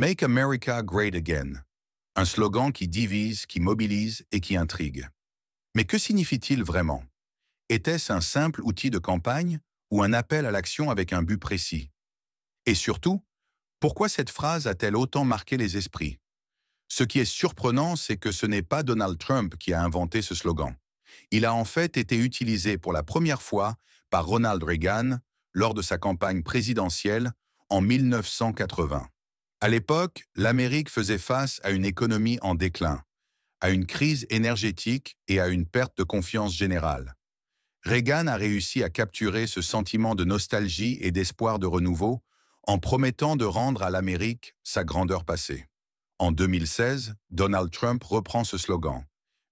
Make America Great Again. Un slogan qui divise, qui mobilise et qui intrigue. Mais que signifie-t-il vraiment? Était-ce un simple outil de campagne ou un appel à l'action avec un but précis? Et surtout, pourquoi cette phrase a-t-elle autant marqué les esprits? Ce qui est surprenant, c'est que ce n'est pas Donald Trump qui a inventé ce slogan. Il a en fait été utilisé pour la première fois par Ronald Reagan lors de sa campagne présidentielle en 1980. À l'époque, l'Amérique faisait face à une économie en déclin, à une crise énergétique et à une perte de confiance générale. Reagan a réussi à capturer ce sentiment de nostalgie et d'espoir de renouveau en promettant de rendre à l'Amérique sa grandeur passée. En 2016, Donald Trump reprend ce slogan.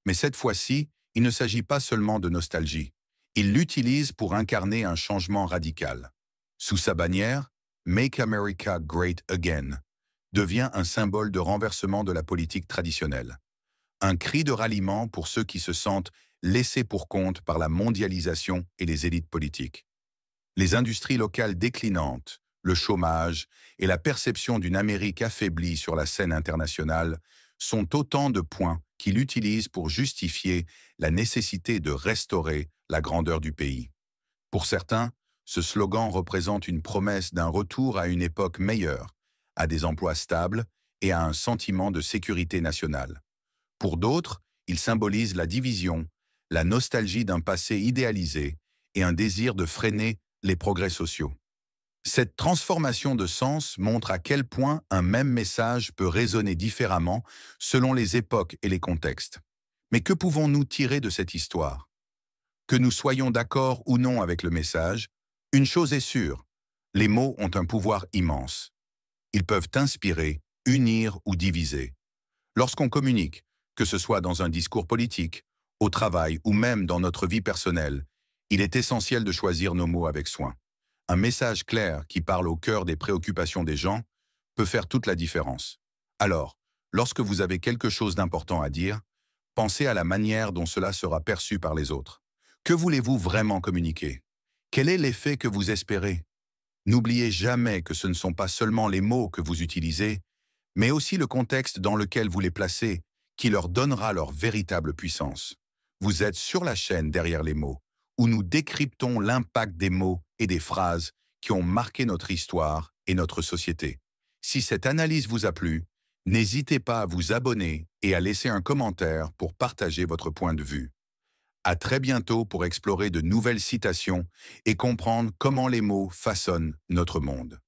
Mais cette fois-ci, il ne s'agit pas seulement de nostalgie. Il l'utilise pour incarner un changement radical. Sous sa bannière, Make America Great Again devient un symbole de renversement de la politique traditionnelle. Un cri de ralliement pour ceux qui se sentent laissés pour compte par la mondialisation et les élites politiques. Les industries locales déclinantes, le chômage et la perception d'une Amérique affaiblie sur la scène internationale sont autant de points qu'il utilise pour justifier la nécessité de restaurer la grandeur du pays. Pour certains, ce slogan représente une promesse d'un retour à une époque meilleure, à des emplois stables et à un sentiment de sécurité nationale. Pour d'autres, il symbolise la division, la nostalgie d'un passé idéalisé et un désir de freiner les progrès sociaux. Cette transformation de sens montre à quel point un même message peut résonner différemment selon les époques et les contextes. Mais que pouvons-nous tirer de cette histoire? Que nous soyons d'accord ou non avec le message, une chose est sûre, les mots ont un pouvoir immense. Ils peuvent inspirer, unir ou diviser. Lorsqu'on communique, que ce soit dans un discours politique, au travail ou même dans notre vie personnelle, il est essentiel de choisir nos mots avec soin. Un message clair qui parle au cœur des préoccupations des gens peut faire toute la différence. Alors, lorsque vous avez quelque chose d'important à dire, pensez à la manière dont cela sera perçu par les autres. Que voulez-vous vraiment communiquer? Quel est l'effet que vous espérez? N'oubliez jamais que ce ne sont pas seulement les mots que vous utilisez, mais aussi le contexte dans lequel vous les placez qui leur donnera leur véritable puissance. Vous êtes sur la chaîne derrière les mots, où nous décryptons l'impact des mots et des phrases qui ont marqué notre histoire et notre société. Si cette analyse vous a plu, n'hésitez pas à vous abonner et à laisser un commentaire pour partager votre point de vue. À très bientôt pour explorer de nouvelles citations et comprendre comment les mots façonnent notre monde.